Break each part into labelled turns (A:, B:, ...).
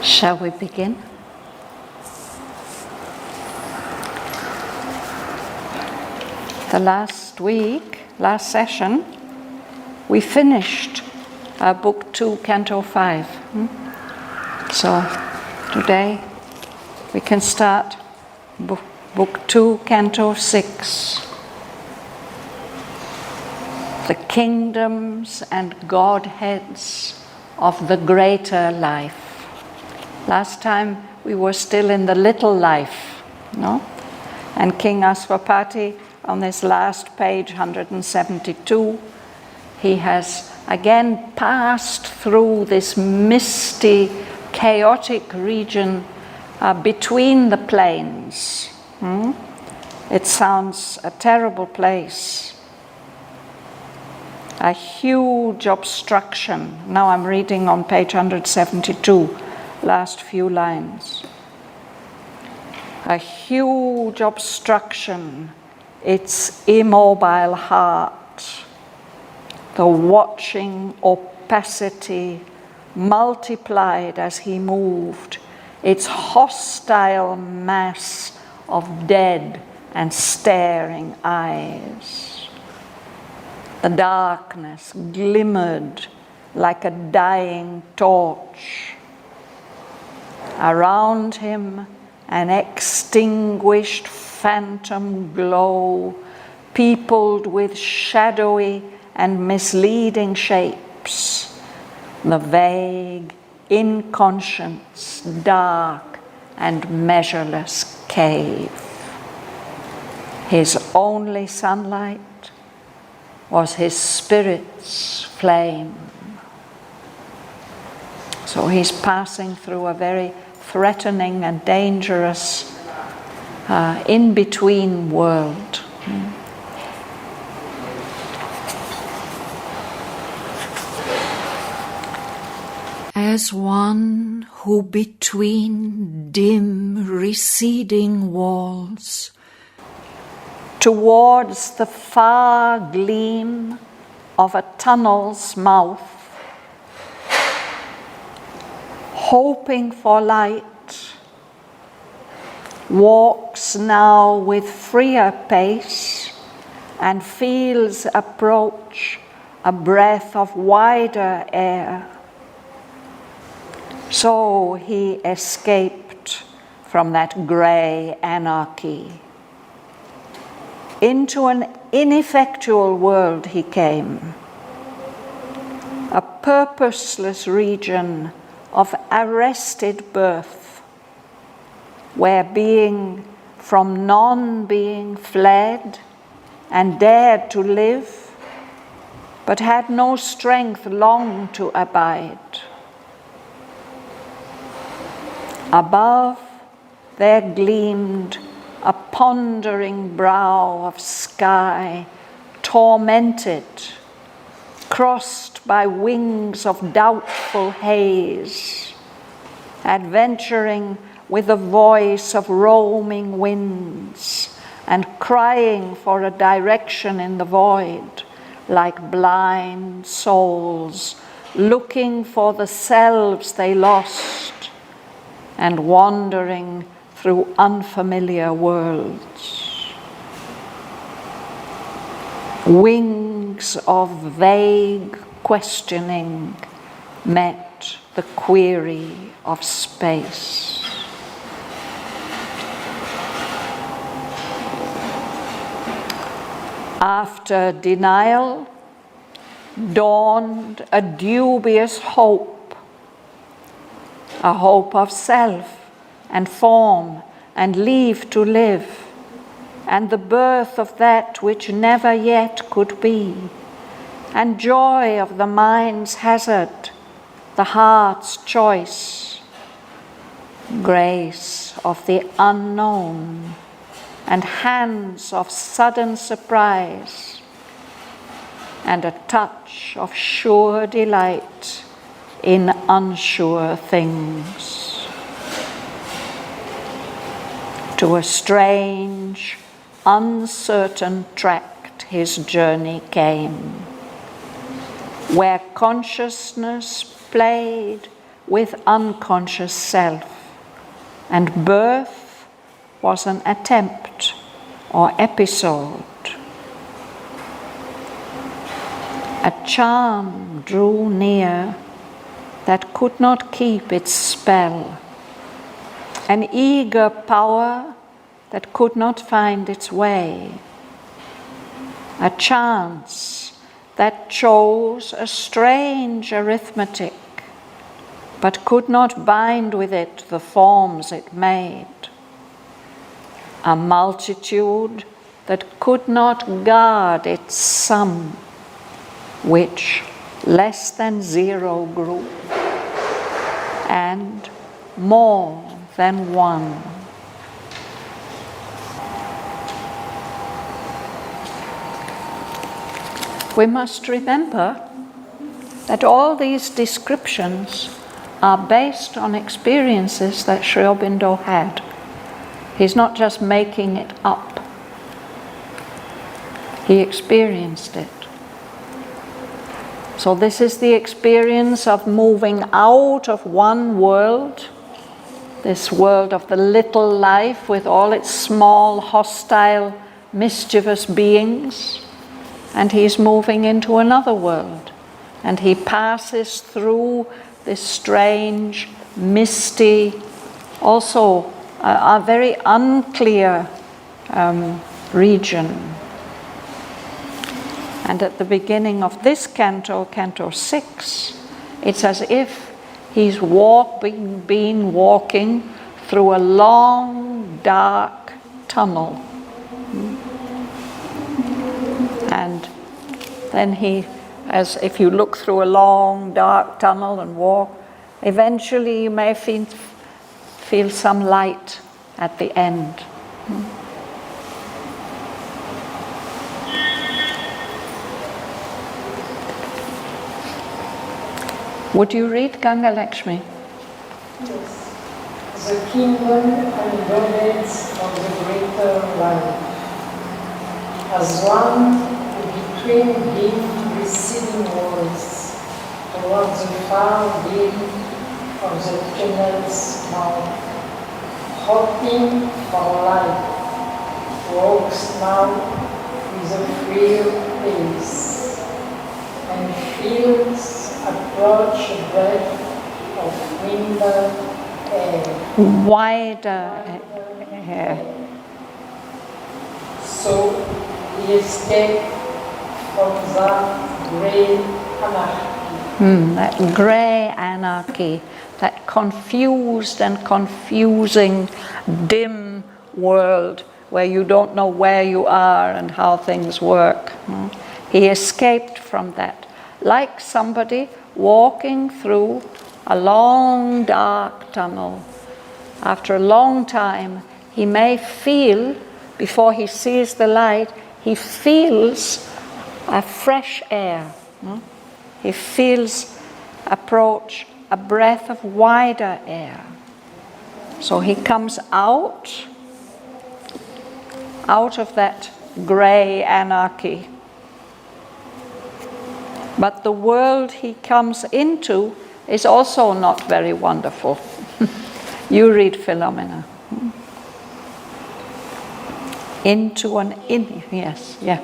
A: Shall we begin? The last session, we finished Book 2, Canto 5. So today we can start Book 2, Canto 6. The kingdoms and godheads of the greater life. Last time we were still in the little life, no? And King Ashwapati, on this last page, 172, he has again passed through this misty, chaotic region between the plains. It sounds a terrible place. A huge obstruction. Now I'm reading on page 172, last few lines. A huge obstruction, its immobile heart, the watching opacity multiplied as he moved, its hostile mass of dead and staring eyes. The darkness glimmered like a dying torch. Around him, an extinguished phantom glow, peopled with shadowy and misleading shapes. The vague, inconscious, dark, and measureless cave. His only sunlight was his spirit's flame. So he's passing through a very threatening and dangerous in-between world. As one who between dim receding walls towards the far gleam of a tunnel's mouth, hoping for light, walks now with freer pace and feels approach a breath of wider air. So he escaped from that grey anarchy. Into an ineffectual world he came, a purposeless region of arrested birth, where being from non-being fled and dared to live, but had no strength long to abide. Above there gleamed a pondering brow of sky, tormented, crossed by wings of doubtful haze, adventuring with the voice of roaming winds and crying for a direction in the void, like blind souls looking for the selves they lost and wandering through unfamiliar worlds. Wings of vague questioning met the query of space. After denial dawned a dubious hope, a hope of self and form and leave to live, and the birth of that which never yet could be, and joy of the mind's hazard, the heart's choice, grace of the unknown, and hands of sudden surprise, and a touch of sure delight in unsure things. To a strange, uncertain tract his journey came, where consciousness played with unconscious self, and birth was an attempt or episode. A charm drew near that could not keep its spell, an eager power that could not find its way, a chance that chose a strange arithmetic, but could not bind with it the forms it made, a multitude that could not guard its sum, which less than zero grew, and more than one. We must remember that all these descriptions are based on experiences that Sri Aurobindo had. He's not just making it up. He experienced it. So this is the experience of moving out of one world, this world of the little life with all its small, hostile, mischievous beings, and he's moving into another world. And he passes through this strange, misty, also a very unclear region. And at the beginning of this canto, Canto 6, it's as if he's been walking through a long, dark tunnel. And then as if you look through a long, dark tunnel and walk, eventually you may feel some light at the end. Would you read Ganga Lakshmi?
B: Yes. The kingdom and domains of the greater life. As one between him receding walls towards the far beam of the tunnel's mouth, hoping for life, walks now with a freer pace, and feels approach a breath of wider air.
A: Wider air.
B: So he escaped from that grey anarchy.
A: That grey anarchy, that confused and confusing, dim world where you don't know where you are and how things work. He escaped from that, like somebody walking through a long, dark tunnel. After a long time, he may feel, before he sees the light, he feels a fresh air. He feels approach a breath of wider air. So he comes out of that grey anarchy. But the world he comes into is also not very wonderful. You read Philomena. Into an yes, yeah.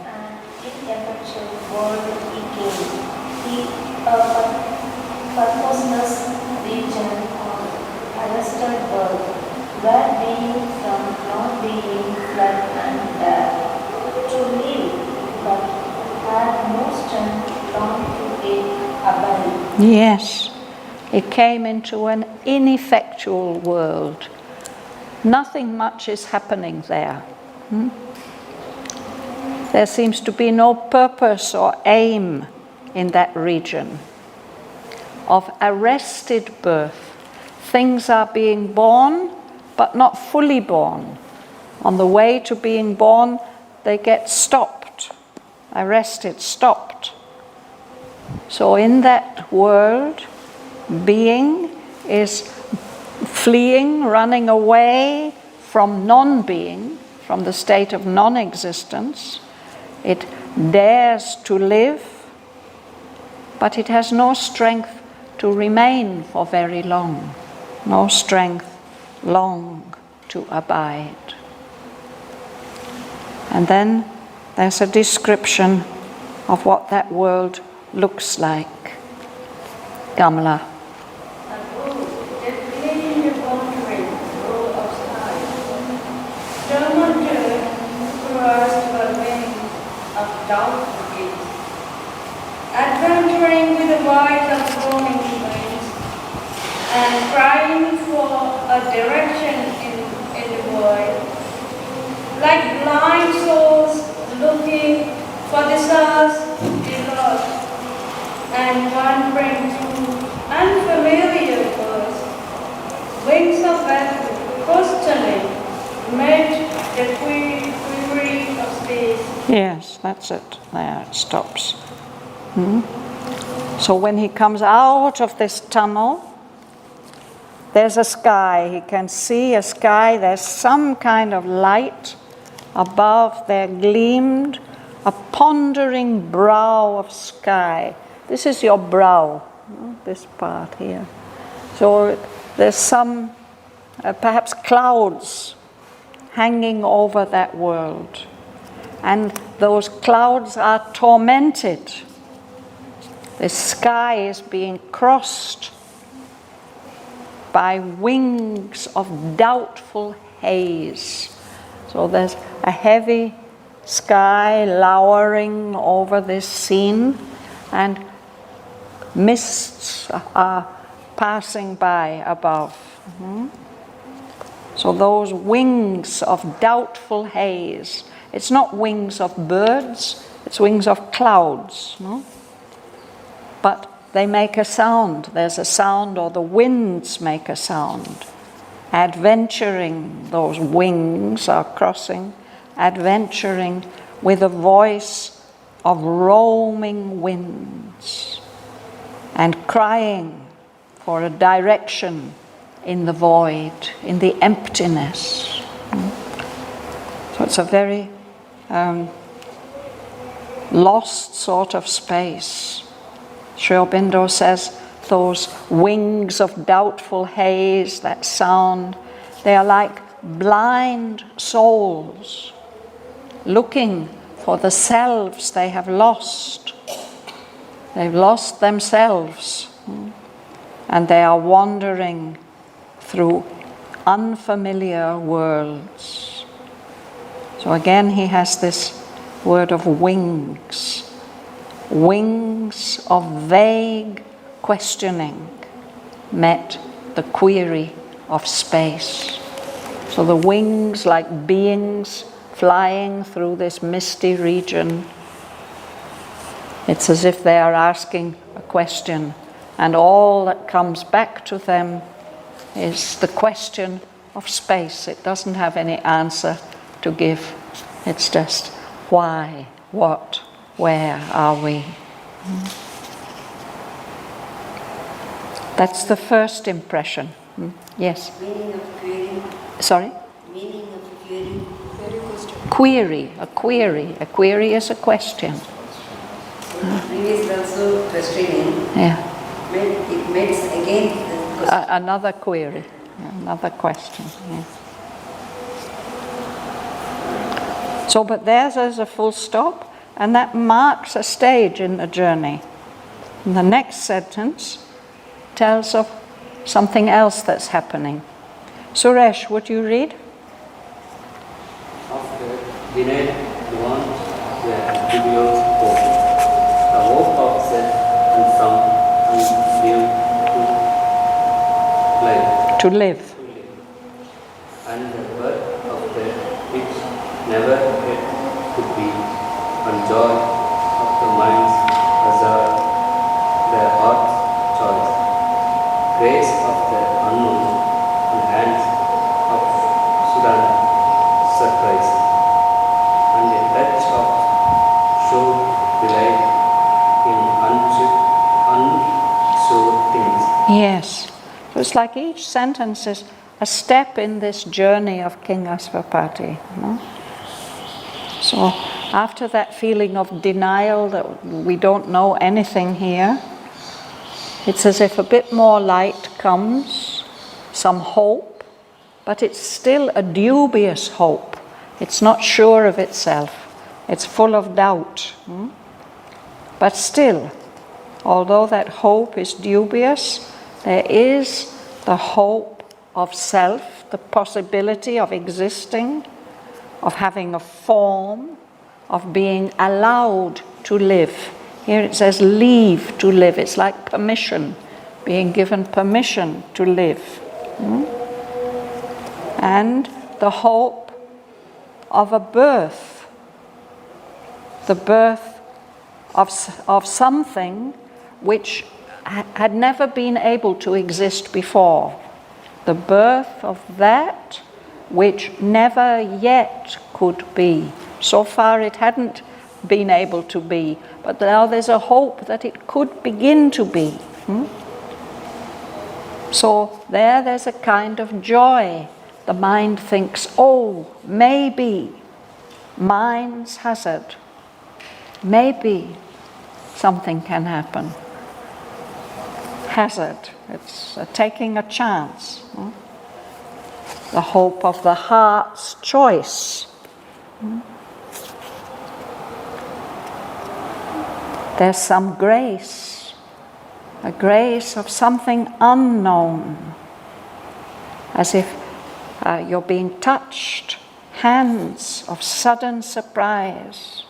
C: Ineffectual world he came. Purposeless region of arrested birth, where being from not being fled and died, to live, but had no strength drawn to it abide.
A: Yes, he came into an ineffectual world. Nothing much is happening there. There seems to be no purpose or aim in that region of arrested birth. Things are being born, but not fully born. On the way to being born, they get stopped, arrested, stopped. So in that world, being is fleeing, running away from non-being, from the state of non-existence. It dares to live, but it has no strength to remain for very long, no strength long to abide. And then there's a description of what that world looks like. Kamala.
C: Adventuring with the wise of roaming winds, and crying for a direction in the world, like blind souls looking for the stars they lost, and wandering through unfamiliar worlds, wings of battle, constantly met the query of space.
A: Yes, that's it. There, it stops. So when he comes out of this tunnel, there's a sky. He can see a sky. There's some kind of light above. There gleamed a pondering brow of sky. This is your brow, this part here. So there's some, perhaps clouds hanging over that world. And those clouds are tormented. The sky is being crossed by wings of doubtful haze. So there's a heavy sky lowering over this scene, and mists are passing by above. So those wings of doubtful haze, it's not wings of birds, it's wings of clouds. But they make a sound. There's a sound, or the winds make a sound. Adventuring, those wings are crossing, adventuring with a voice of roaming winds, and crying for a direction in the void, in the emptiness. So it's a very lost sort of space. Sri Aurobindo says those wings of doubtful haze, that sound, they are like blind souls looking for the selves they have lost. They've lost themselves, and they are wandering through unfamiliar worlds. So again he has this word of wings. Wings of vague questioning met the query of space. So the wings, like beings flying through this misty region, it's as if they are asking a question, and all that comes back to them is the question of space. It doesn't have any answer to give. It's just why, what, where are we? That's the first impression. Yes?
D: Meaning of query.
A: Sorry?
D: Meaning of query.
A: Query, a query. A query is a question.
D: Previous also questioning.
A: Yeah.
D: It makes again the question.
A: Another query, another question. Yeah. So, but there's a full stop, and that marks a stage in the journey. And the next sentence tells of something else that's happening. Suresh, would you read?
E: After denied want the revealed hope, the hope of self and some
A: To live.
E: And the birth of the which never yet could be, and joy of the mind's hazard, the heart's choice, grace of the unknown, and hands of sudden surprise, and a touch of sure delight in unsure things.
A: Yes. So it's like each sentence is a step in this journey of King Ashvapati. So after that feeling of denial that we don't know anything here, It's as if a bit more light comes, some hope, but it's still a dubious hope. It's not sure of itself. It's full of doubt. But still, although that hope is dubious, there is the hope of self, the possibility of existing, of having a form, of being allowed to live. Here it says leave to live. It's like permission, being given permission to live. And the hope of a birth, the birth of something which had never been able to exist before. The birth of that which never yet could be. So far it hadn't been able to be, but now there's a hope that it could begin to be. So there's a kind of joy. The mind thinks, oh, maybe, mind's hazard, maybe something can happen. Hazard, it's taking a chance. The hope of the heart's choice. There's some grace, a grace of something unknown, as if you're being touched, hands of sudden surprise.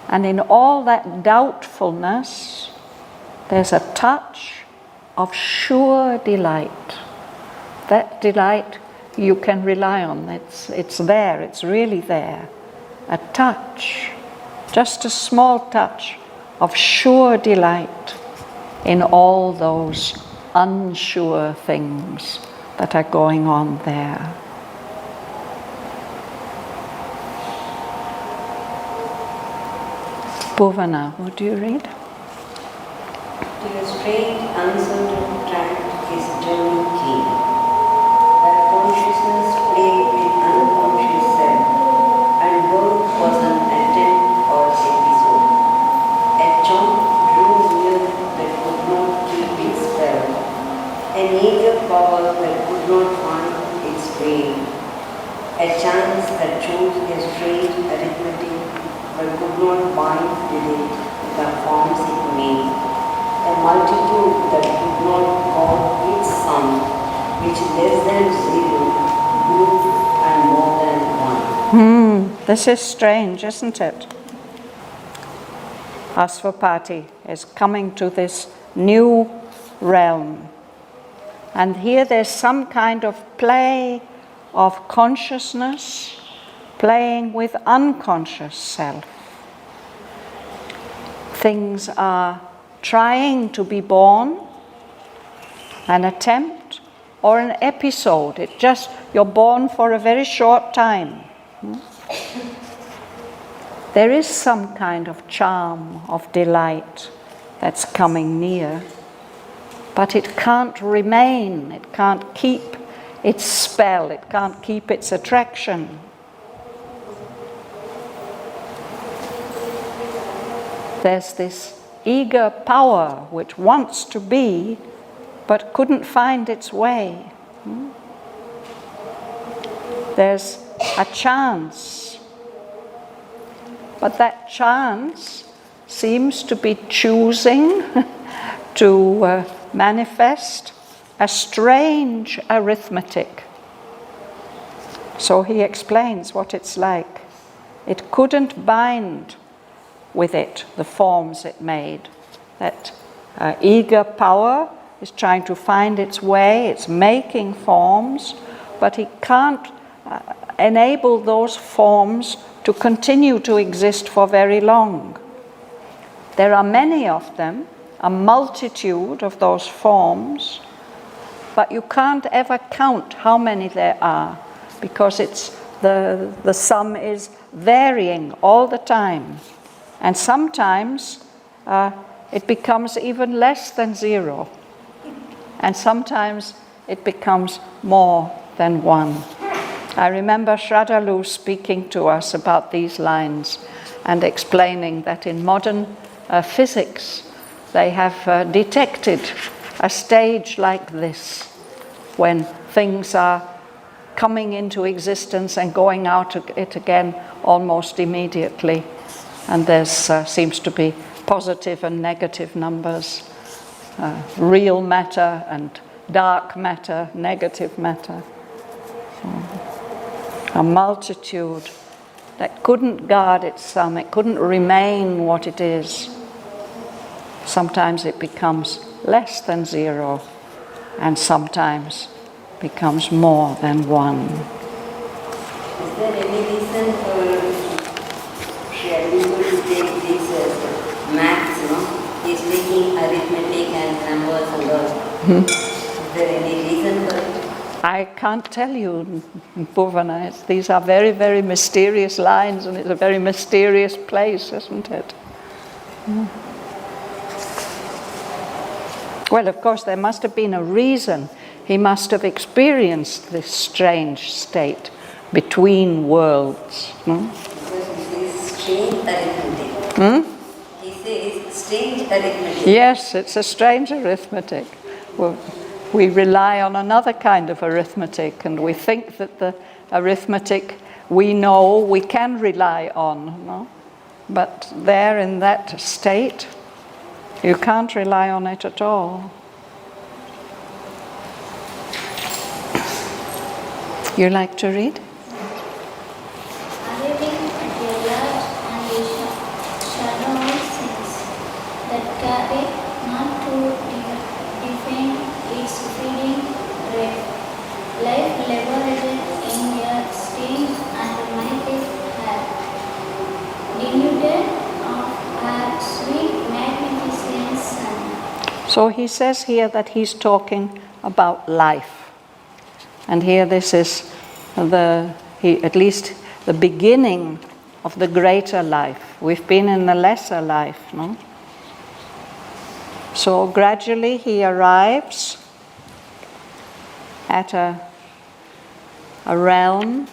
A: And in all that doubtfulness, there's a touch of sure delight. That delight you can rely on. It's there, it's really there. A touch, just a small touch of sure delight in all those unsure things that are going on there. Bhuvana, would you read?
D: To a straight, uncertain track his journey came, where consciousness played with unconscious self, and birth was an attempt or episode. A charm drew near that could not keep its spell, an eager power that could not find its way, a chance that chose a straight arithmetic but could not bind with it the forms it made, a multitude that could not call its sum, which less than zero grew and more than one.
A: This is strange, isn't it? 𝒏𝒐𝒏 is coming to this new realm. And here there's some kind of play of consciousness, playing with unconscious self. Things are trying to be born, an attempt or an episode. It just, you're born for a very short time. There is some kind of charm, of delight that's coming near, but it can't remain, it can't keep its spell, it can't keep its attraction. There's this eager power which wants to be, but couldn't find its way. There's a chance, but that chance seems to be choosing to manifest a strange arithmetic. So he explains what it's like. It couldn't bind with it the forms it made. That eager power is trying to find its way, it's making forms, but it can't enable those forms to continue to exist for very long. There are many of them, a multitude of those forms, but you can't ever count how many there are, because it's the sum is varying all the time. And sometimes it becomes even less than zero. And sometimes it becomes more than one. I remember Shraddhavan speaking to us about these lines and explaining that in modern physics, they have detected a stage like this, when things are coming into existence and going out of it again almost immediately. And there seems to be positive and negative numbers, real matter and dark matter, negative matter. A multitude that couldn't guard its sum, it couldn't remain what it is. Sometimes it becomes less than zero, and sometimes becomes more than one.
D: Is there any reason for people to take this maths, He's making arithmetic and numbers and all. Is there any reason for it?
A: I can't tell you, Bhuvana. These are very, very mysterious lines, and it's a very mysterious place, isn't it? Well, of course, there must have been a reason. He must have experienced this strange state between worlds.
D: Because he says strange arithmetic. He says strange arithmetic.
A: Yes, it's a strange arithmetic. Well, we rely on another kind of arithmetic, and we think that the arithmetic we know we can rely on. But there in that state, you can't rely on it at all. You like to read?
C: Arriving at a large and a shallow sense that carry not to defend its feeding breath. Life liberated in a strange and mighty hair, denuded of her sweet magnificent sun.
A: So he says here that he's talking about life. And here this is at least the beginning of the greater life. We've been in the lesser life, no? So gradually he arrives at a realm.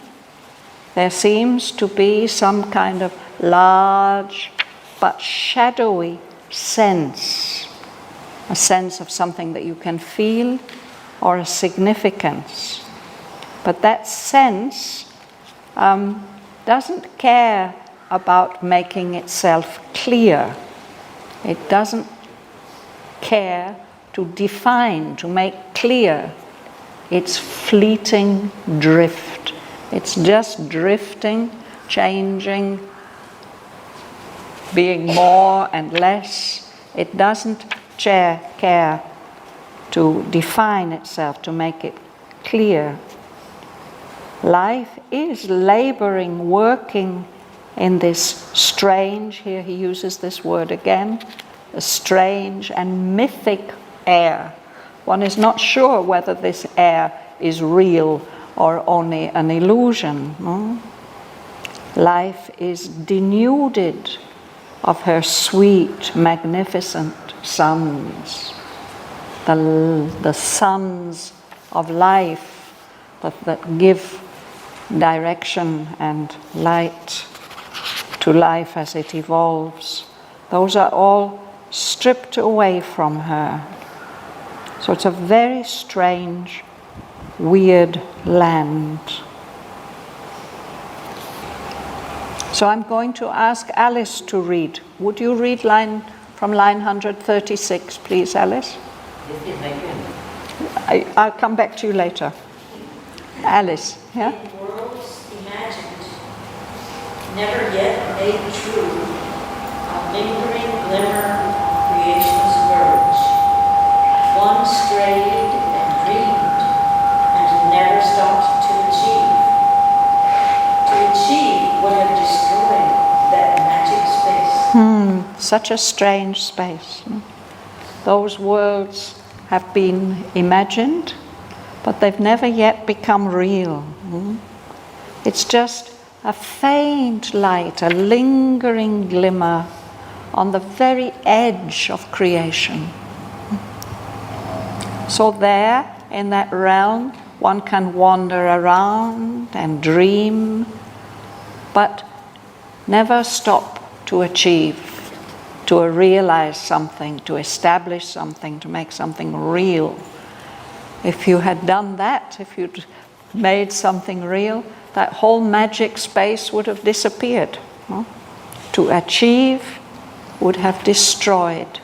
A: There seems to be some kind of large but shadowy sense, a sense of something that you can feel or a significance. But that sense doesn't care about making itself clear. It doesn't care to define, to make clear its fleeting drift. It's just drifting, changing, being more and less. It doesn't care to define itself, to make it clear. Life is laboring, working in this strange, here he uses this word again, a strange and mythic air. One is not sure whether this air is real or only an illusion. No? Life is denuded of her sweet, magnificent suns. The suns of life that give direction and light to life as it evolves. Those are all stripped away from her. So it's a very strange, weird land. So I'm going to ask Alice to read. Would you read from line 136, please, Alice?
F: Yes, I can.
A: I'll come back to you later. Alice, yeah?
F: In worlds imagined, never yet made true, a lingering glimmer of creation's verge. One strayed and dreamed, and never stopped to achieve. To achieve would have destroyed that magic space.
A: Such a strange space. Those worlds have been imagined, but they've never yet become real. It's just a faint light, a lingering glimmer on the very edge of creation. So there, in that realm, one can wander around and dream, but never stop to achieve, to realize something, to establish something, to make something real. If you had done that, if you'd made something real, that whole magic space would have disappeared. No? To achieve would have destroyed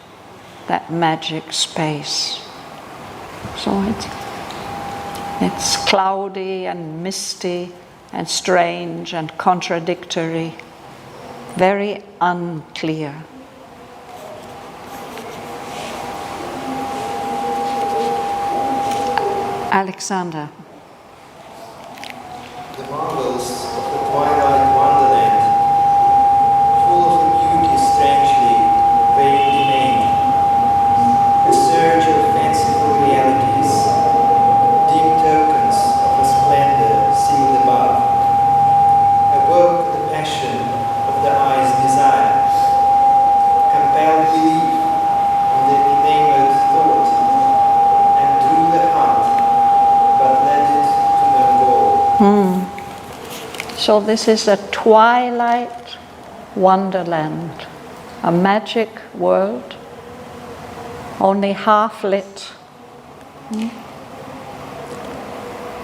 A: that magic space. So it's cloudy and misty and strange and contradictory, very unclear. Alexander.
G: The marvels of the twilight wonderland, full of a beauty strangely vague domain, a surge of fanciful realities, dim tokens of a splendor sealed above, awoke the passion of the eye's desire, compelled belief in the enamored thought, and drew the heart, but led it to no goal.
A: So this is a twilight wonderland, a magic world, only half lit.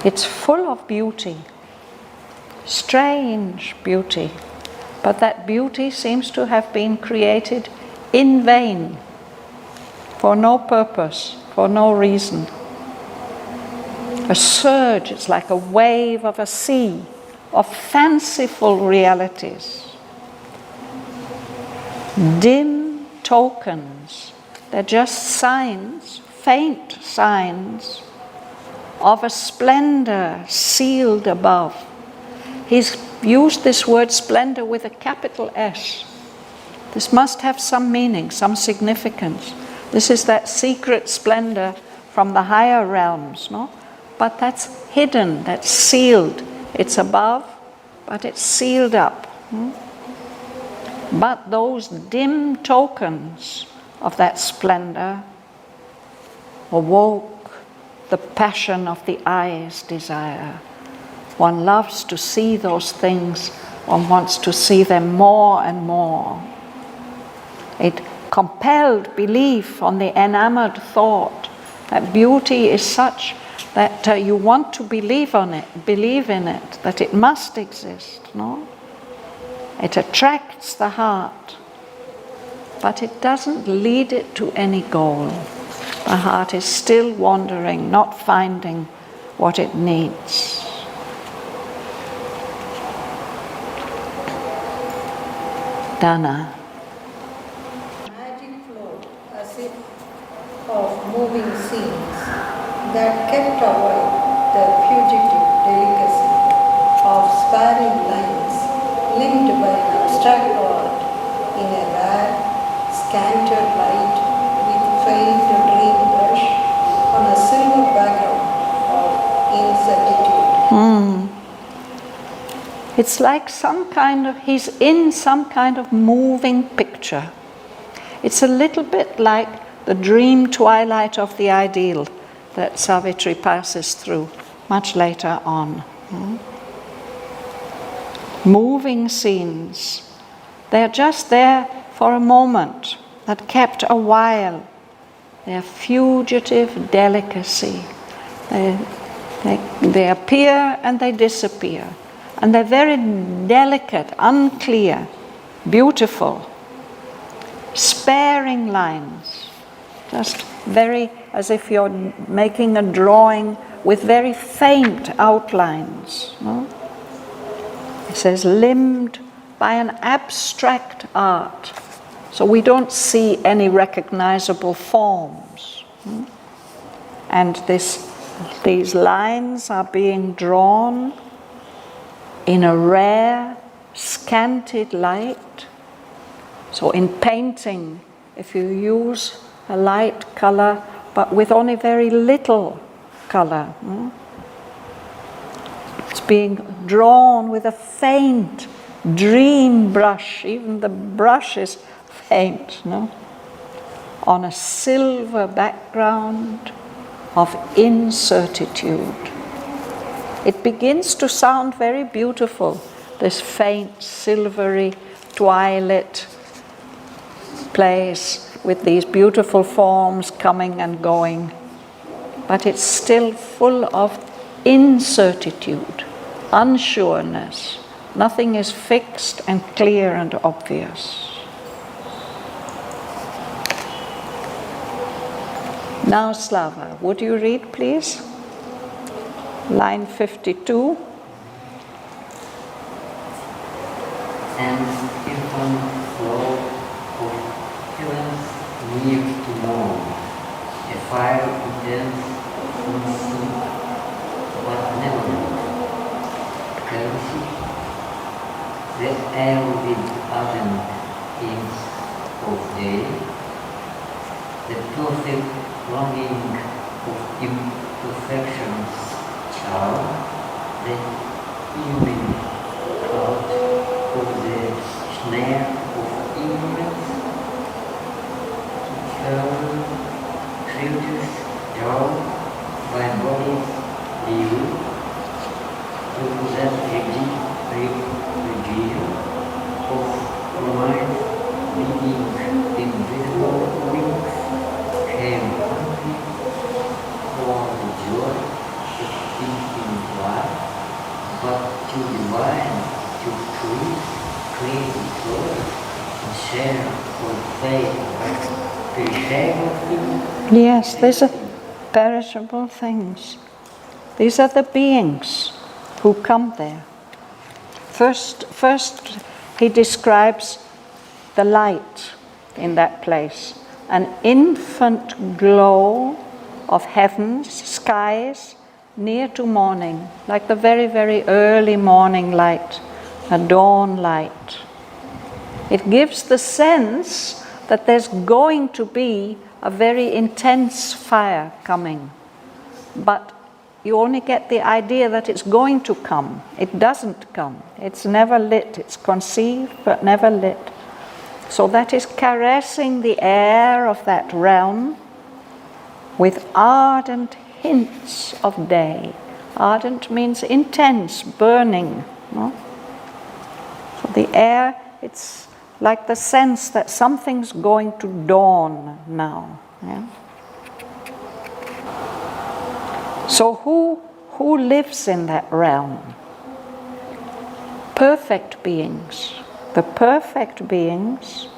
A: It's full of beauty, strange beauty, but that beauty seems to have been created in vain, for no purpose, for no reason. A surge, it's like a wave of a sea of fanciful realities. Dim tokens, they're just signs, faint signs of a splendor sealed above. He's used this word splendor with a capital S. This must have some meaning, some significance. This is that secret splendor from the higher realms, no? But that's hidden, that's sealed. It's above, but it's sealed up. But those dim tokens of that splendor awoke the passion of the eye's desire. One loves to see those things, one wants to see them more and more. It compelled belief on the enamored thought that beauty is such that you want to believe in it, that it must exist, no? It attracts the heart, but it doesn't lead it to any goal. The heart is still wandering, not finding what it needs. Dana.
H: Magic flowed as if of moving scenes that kept away the fugitive delicacy of sparring lines linked by an abstract art in a rare, scanted light with faint dream brush on a silver background of incertitude.
A: It's like he's in some kind of moving picture. It's a little bit like the dream twilight of the ideal that Savitri passes through much later on. Moving scenes. They're just there for a moment, that kept a while. They're fugitive delicacy. They appear and they disappear. And they're very delicate, unclear, beautiful, sparing lines. Just very, as if you're making a drawing with very faint outlines. No? It says, limned by an abstract art. So we don't see any recognizable forms. And these lines are being drawn in a rare, scanted light. So in painting, if you use a light color, but with only very little color, it's being drawn with a faint dream brush. Even the brush is faint, no? On a silver background of incertitude. It begins to sound very beautiful, this faint, silvery, twilight place with these beautiful forms coming and going, but it's still full of incertitude, unsureness. Nothing is fixed and clear and obvious. Now, Slava, would you read, please? Line 52.
I: And infinite flow of heavens near to moon, a fire intense, unseen, but never currency, the air with ardent hints of day, the perfect longing of imperfections child, the human cloud of the snare of ignorance, creatures drawn by bodies live to that region of mind leading invisible wings came hungry for the joy of thinking life, but to divine, to create joy and share for faith, perishable things.
A: Yes, these are perishable things. These are the beings who come there. First, he describes the light in that place, an infant glow of heavens, skies, near to morning, like the very, very early morning light, a dawn light. It gives the sense that there's going to be a very intense fire coming, but you only get the idea that it's going to come. It doesn't come. It's never lit. It's conceived but never lit. So that is caressing the air of that realm with ardent hints of day. Ardent means intense, burning. No? So the air, it's like the sense that something's going to dawn now. Yeah? So who lives in that realm? Perfect beings. The perfect beings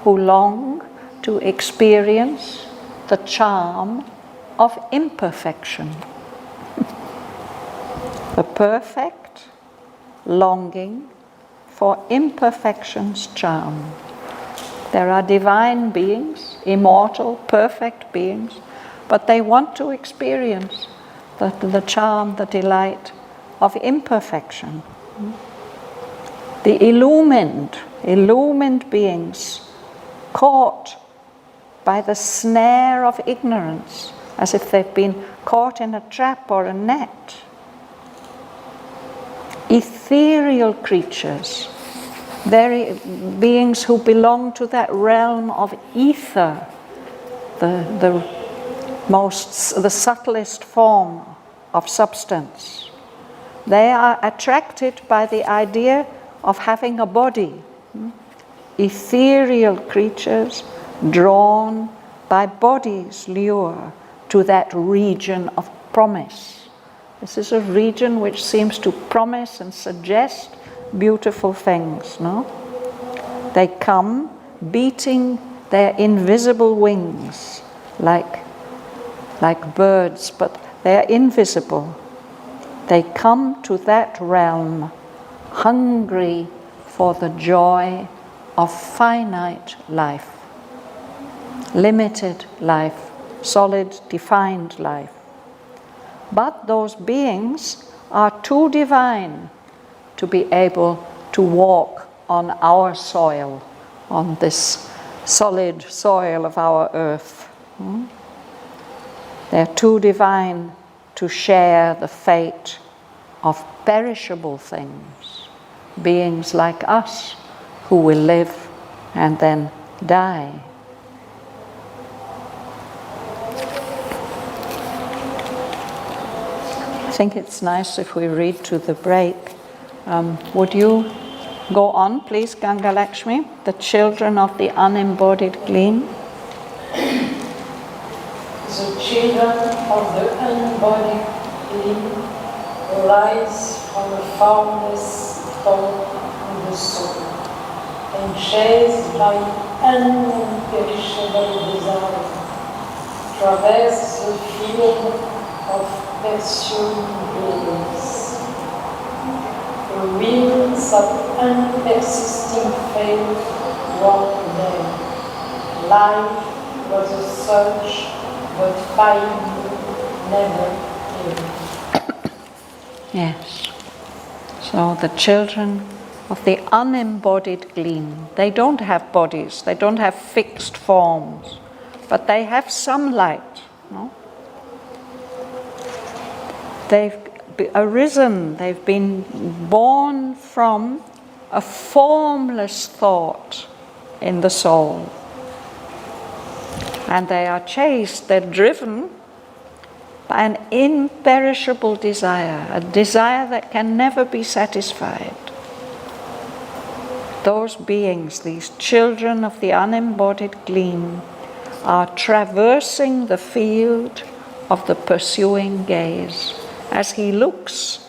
A: who long to experience the charm of imperfection. The perfect longing for imperfection's charm. There are divine beings, immortal, perfect beings, but they want to experience the charm, the delight of imperfection. The illumined beings caught by the snare of ignorance, as if they've been caught in a trap or a net. Ethereal creatures, beings who belong to that realm of ether, the subtlest form of substance. They are attracted by the idea of having a body. Ethereal creatures drawn by body's lure to that region of promise. This is a region which seems to promise and suggest beautiful things, no? They come beating their invisible wings like birds, but they are invisible. They come to that realm hungry for the joy of finite life, limited life, solid, defined life. But those beings are too divine to be able to walk on our soil, on this solid soil of our earth. They're too divine to share the fate of perishable things, beings like us who will live and then die. I think it's nice if we read to the break. Would you Go on, please, Ganga Lakshmi. The children of the unembodied gleam.
B: The children of the unembodied gleam rise from a formless thought in the soul, and chased by imperishable desire, traverse the field of pursuing blaze. The wheels of unpersisting faith walk them. Life was a search, but finding never ended.
A: Yes. So the children of the unembodied gleam, they don't have bodies, they don't have fixed forms, but they have some light. No? They've arisen, they've been born from a formless thought in the soul. And they are chased, they're driven by an imperishable desire, a desire that can never be satisfied. Those beings, these children of the unembodied gleam, are traversing the field of the pursuing gaze. As he looks,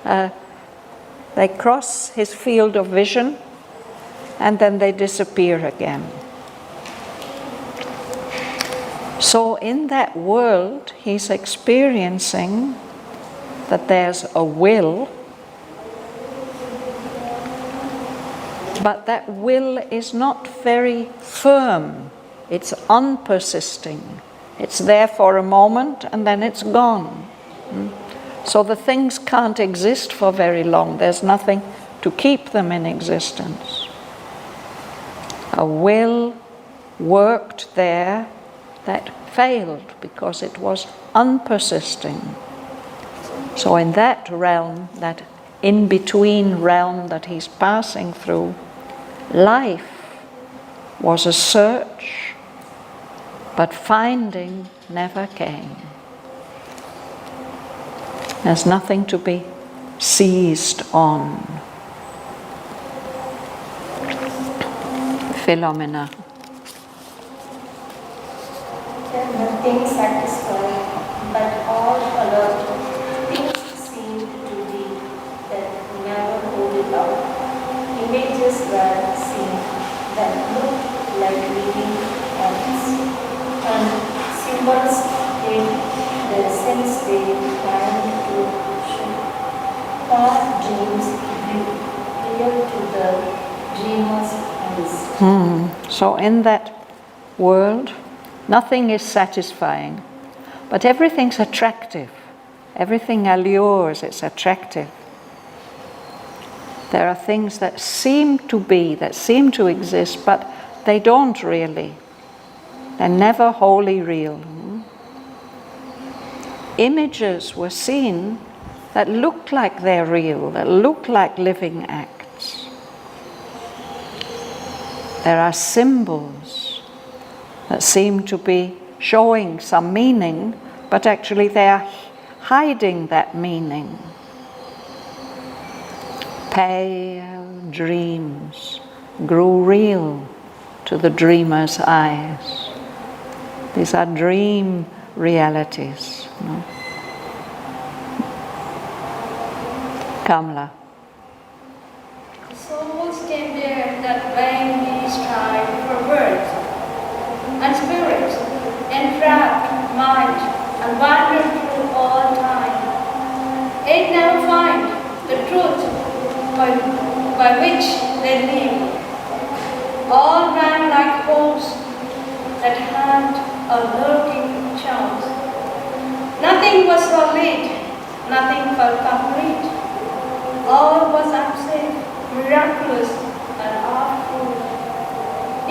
A: they cross his field of vision and then they disappear again. So in that world, he's experiencing that there's a will, but that will is not very firm. It's unpersisting. It's there for a moment and then it's gone. So the things can't exist for very long. There's nothing to keep them in existence. A will worked there that failed because it was unpersisting. So in that realm, that in-between realm that he's passing through, life was a search, but finding never came. There's nothing to be seized on. Philomena.
C: Nothing satisfied, but all alert. Things seemed to be that never hold it out. Images were seen that looked like living objects, and symbols in the sense they planned to show. Past dreams grew clear to the dreamer's eyes.
A: So in that world, nothing is satisfying, but everything's attractive. Everything allures, it's attractive. There are things that seem to be, that seem to exist, but they don't really. They're never wholly real. Images were seen that look like they're real, that look like living acts. There are symbols that seem to be showing some meaning, but actually they are hiding that meaning. Pale dreams grew real to the dreamer's eyes. These are dream realities. No? Kamla.
J: Souls stand there that vainly strive for words and spirits, entrapped mind and wander through all time. It never find the truth by which they live. All ran like hosts that had a lurking chance. Nothing was solid, nothing felt complete. All was absent, miraculous and awful.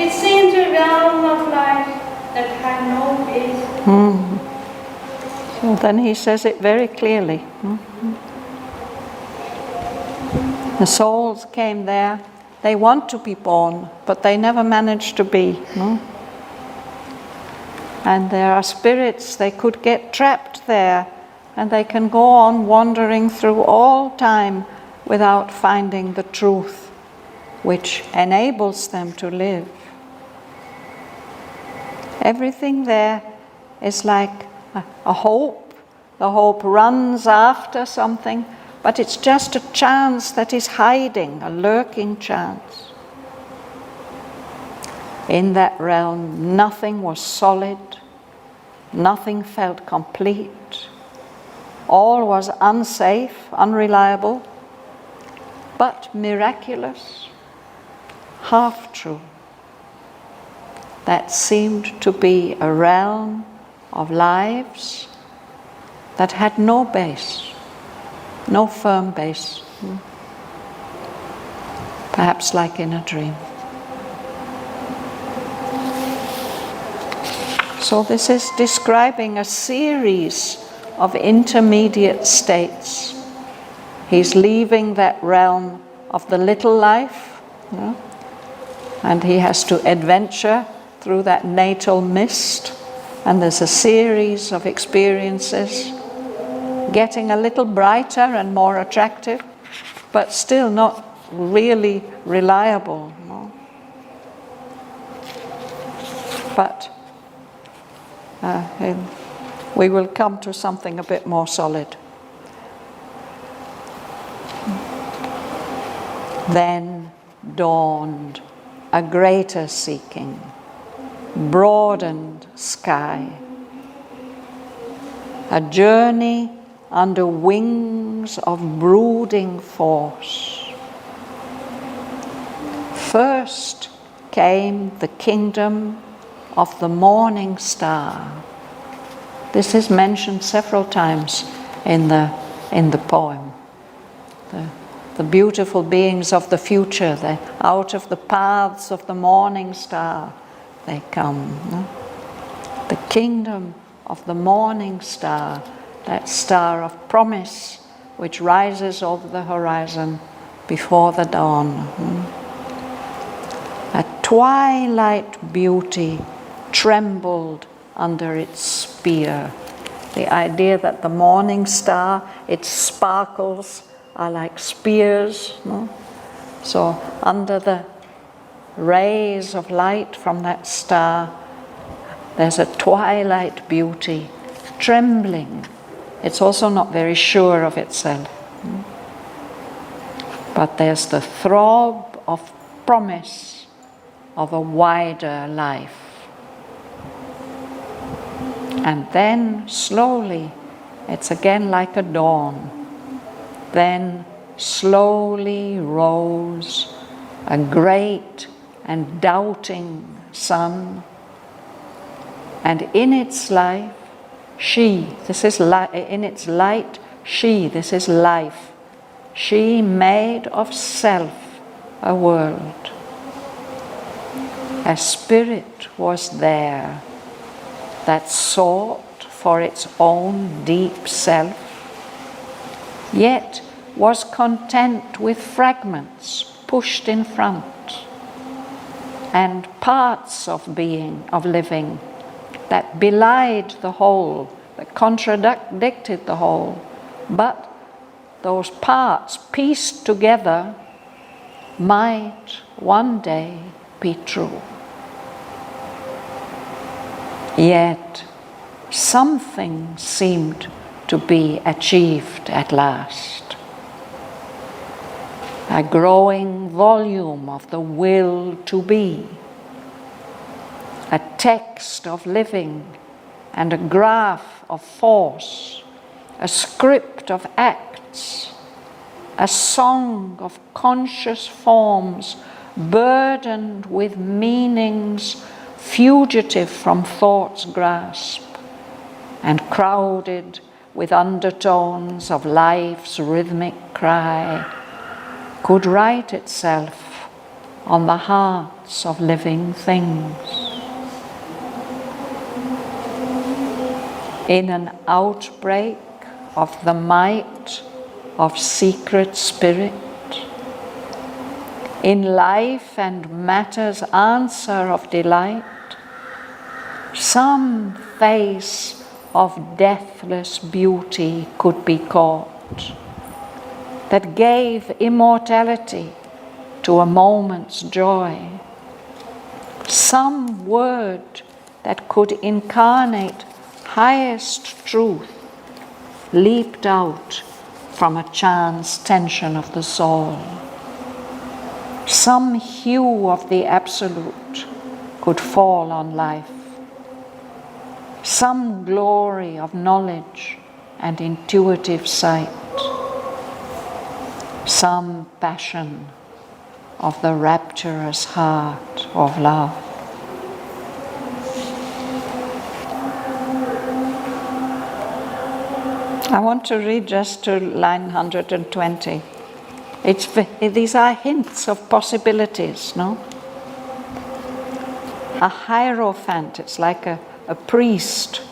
J: It seemed a realm of life that had no base.
A: So then he says it very clearly. The souls came there, they want to be born, but they never manage to be. And there are spirits, they could get trapped there, and they can go on wandering through all time without finding the truth which enables them to live. Everything there is like a hope. The hope runs after something, but it's just a chance that is hiding, a lurking chance. In that realm, nothing was solid, nothing felt complete. All was unsafe, unreliable, but miraculous, half true. That seemed to be a realm of lives that had no base, no firm base. Perhaps like in a dream. So this is describing a series of intermediate states. He's leaving that realm of the little life, and he has to adventure through that natal mist, and there's a series of experiences, getting a little brighter and more attractive, but still not really reliable. But we will come to something a bit more solid. Then dawned a greater seeking, broadened sky, a journey under wings of brooding force. First came the kingdom of the morning star. This is mentioned several times in the poem. The beautiful beings of the future, out of the paths of the morning star, they come. The kingdom of the morning star, that star of promise which rises over the horizon before the dawn. A twilight beauty trembled under its spear. The idea that the morning star, its sparkles are like spears. So under the rays of light from that star, there's a twilight beauty trembling. It's also not very sure of itself. But there's the throb of promise of a wider life. And then slowly, it's again like a dawn, then slowly rose a great and doubting sun, and in its life, this is in its light, this is life. She made of self a world. A spirit was there that sought for its own deep self, yet was content with fragments pushed in front, and parts of being, of living, that belied the whole, that contradicted the whole, but those parts pieced together might one day be true. Yet something seemed to be achieved at last. A growing volume of the will to be, a text of living and a graph of force, a script of acts, a song of conscious forms burdened with meanings fugitive from thought's grasp and crowded with undertones of life's rhythmic cry, could write itself on the hearts of living things. In an outbreak of the might of secret spirit, in life and matter's answer of delight, some face of deathless beauty could be caught, that gave immortality to a moment's joy. Some word that could incarnate highest truth leaped out from a chance tension of the soul. Some hue of the absolute could fall on life. Some glory of knowledge and intuitive sight. Some passion of the rapturous heart of love. I want to read just to line 120. These are hints of possibilities, no? A hierophant, it's like a priest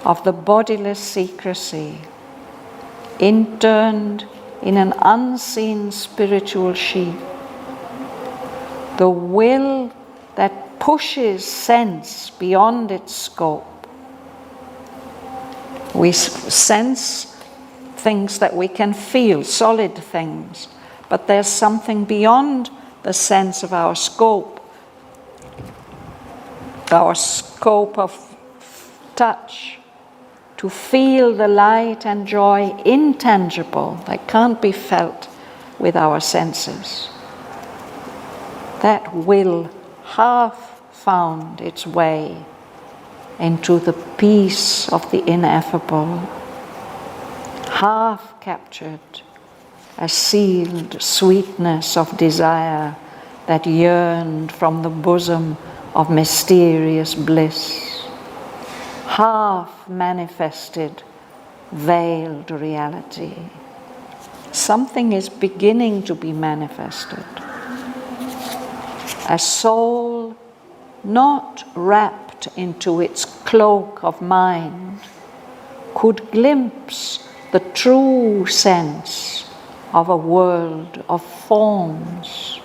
A: of the bodiless secrecy, interned in an unseen spiritual sheath. The will that pushes sense beyond its scope. We sense things that we can feel, solid things, but there's something beyond the sense of our scope of touch, to feel the light and joy intangible, that can't be felt with our senses. That will half found its way into the peace of the ineffable, half captured a sealed sweetness of desire that yearned from the bosom of mysterious bliss, half manifested veiled reality. Something is beginning to be manifested. A soul not wrapped into its cloak of mind could glimpse the true sense of a world of forms,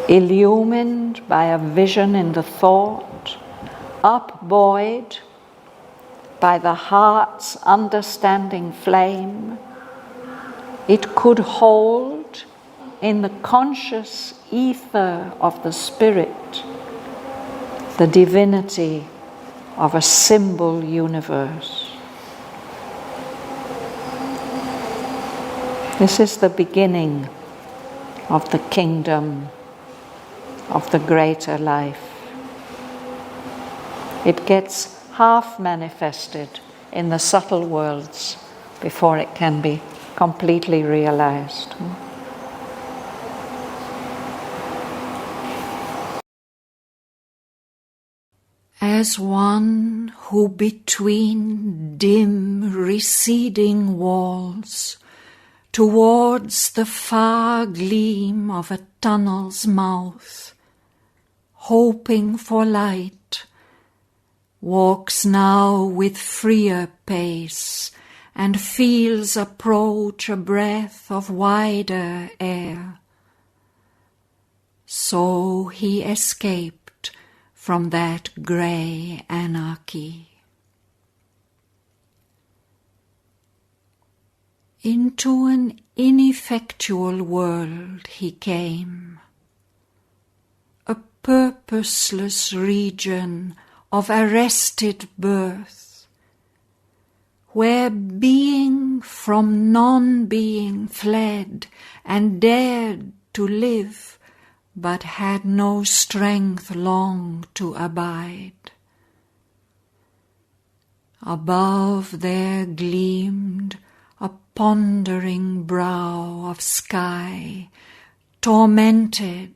A: illumined by a vision in the thought, upbuoyed by the heart's understanding flame. It could hold in the conscious ether of the spirit the divinity of a symbol universe. This is the beginning of the kingdom of the greater life. It gets half manifested in the subtle worlds before it can be completely realized. As one who between dim receding walls, towards the far gleam of a tunnel's mouth, hoping for light, walks now with freer pace and feels approach a breath of wider air. So he escaped from that grey anarchy. Into an ineffectual world he came, a purposeless region of arrested birth, where being from non-being fled and dared to live, but had no strength long to abide. Above there gleamed a pondering brow of sky, tormented,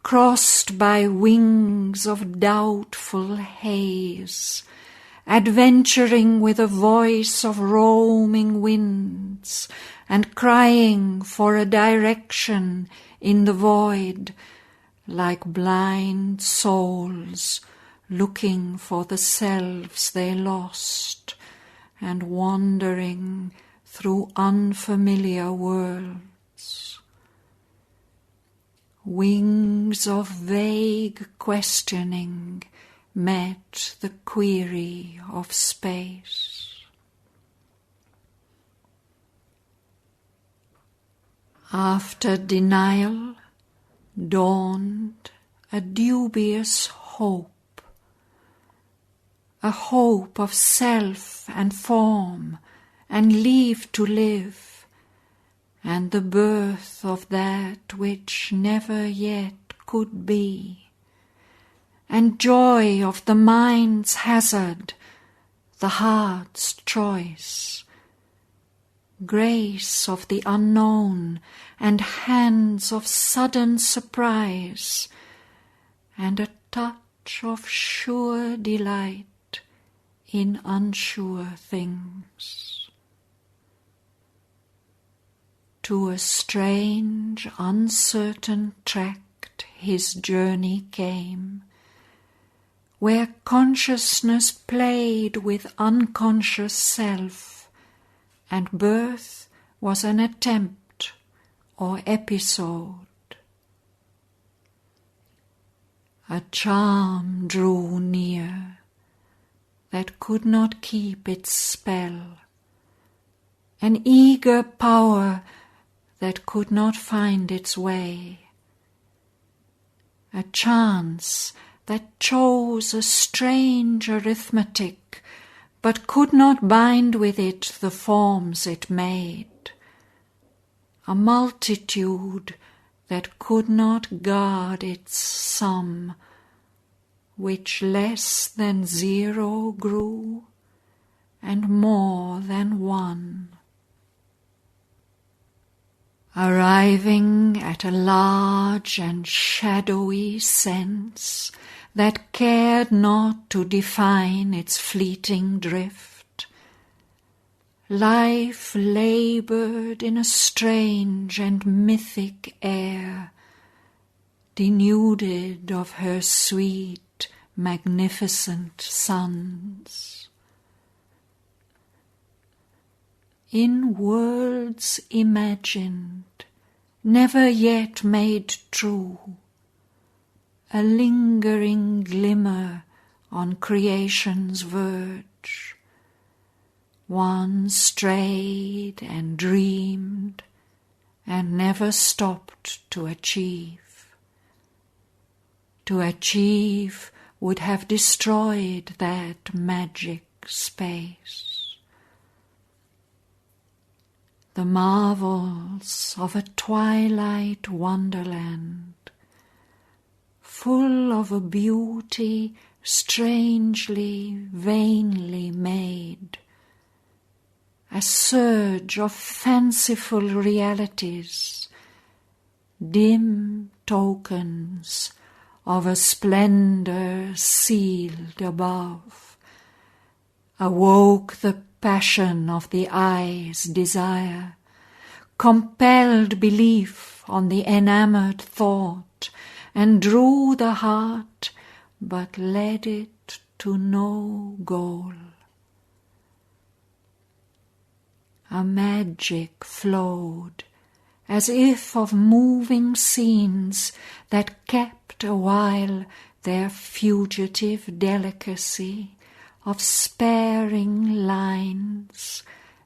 A: crossed by wings of doubtful haze, adventuring with a voice of roaming winds, and crying for a direction in the void, like blind souls looking for the selves they lost, and wandering through unfamiliar worlds. Wings of vague questioning met the query of space. After denial dawned a dubious hope, a hope of self and form and leave to live, and the birth of that which never yet could be, and joy of the mind's hazard, the heart's choice, grace of the unknown, and hands of sudden surprise, and a touch of sure delight in unsure things. To a strange, uncertain tract his journey came, where consciousness played with unconscious self, and birth was an attempt or episode. A charm drew near that could not keep its spell, an eager power that could not find its way, a chance that chose a strange arithmetic but could not bind with it the forms it made, a multitude that could not guard its sum, which less than zero grew and more than one. Arriving at a large and shadowy sense that cared not to define its fleeting drift, life laboured in a strange and mythic air, denuded of her sweet, magnificent suns. In worlds imagined, never yet made true, a lingering glimmer on creation's verge, one strayed and dreamed and never stopped to achieve. To achieve would have destroyed that magic space. The marvels of a twilight wonderland, full of a beauty strangely, vainly made, a surge of fanciful realities, dim tokens of a splendour sealed above, awoke the passion of the eye's desire, compelled belief on the enamoured thought, and drew the heart, but led it to no goal. A magic flowed, as if of moving scenes that kept awhile their fugitive delicacy, of sparing lines,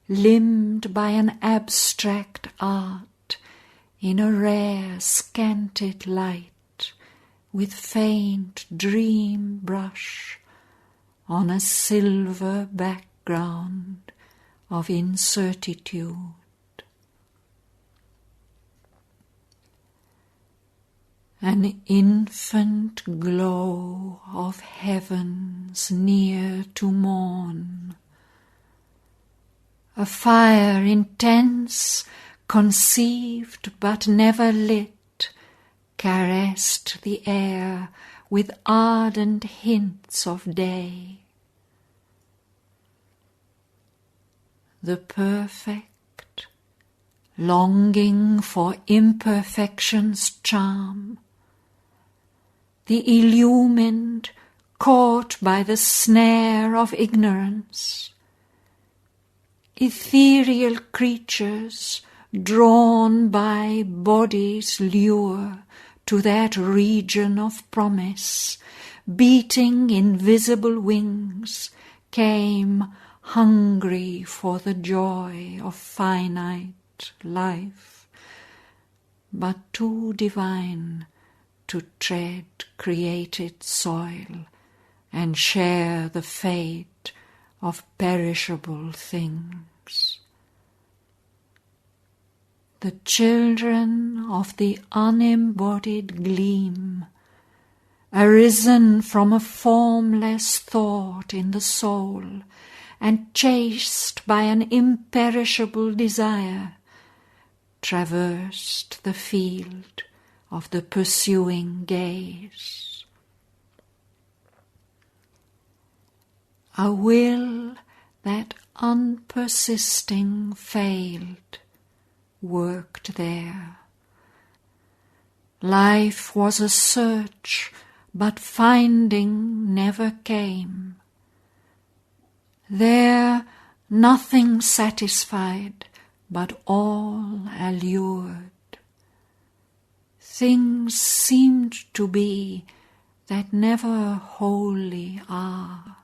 A: limned by an abstract art, in a rare scanted light, with faint dream brush, on a silver background of incertitude. An infant glow of heavens near to morn, a fire intense, conceived but never lit, caressed the air with ardent hints of day. The perfect, longing for imperfection's charm, the illumined, caught by the snare of ignorance, ethereal creatures drawn by body's lure to that region of promise, beating invisible wings, came hungry for the joy of finite life, but too divine to tread created soil and share the fate of perishable things. The children of the unembodied gleam, arisen from a formless thought in the soul, and chased by an imperishable desire, traversed the field of the pursuing gaze. A will that unpersisting failed worked there. Life was a search, but finding never came. There nothing satisfied, but all allured. Things seemed to be that never wholly are.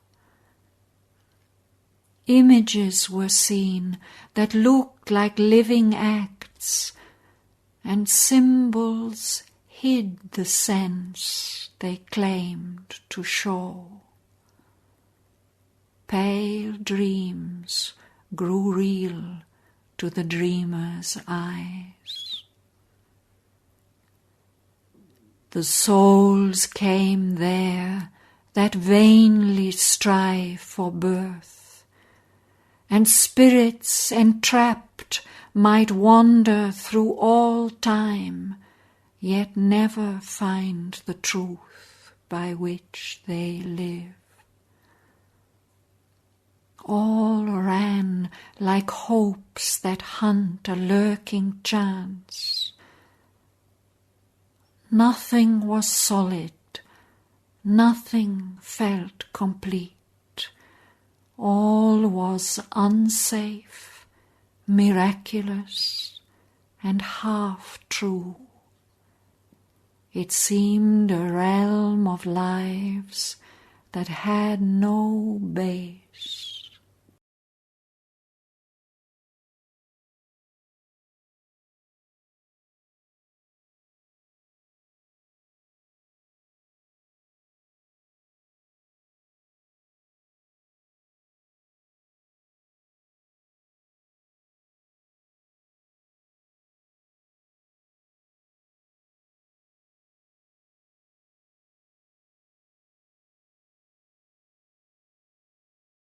A: Images were seen that looked like living acts, and symbols hid the sense they claimed to show. Pale dreams grew real to the dreamer's eyes. The souls came there that vainly strive for birth, and spirits entrapped might wander through all time, yet never find the truth by which they live. All ran like hopes that hunt a lurking chance. Nothing was solid, nothing felt complete. All was unsafe, miraculous, and half true. It seemed a realm of lives that had no base.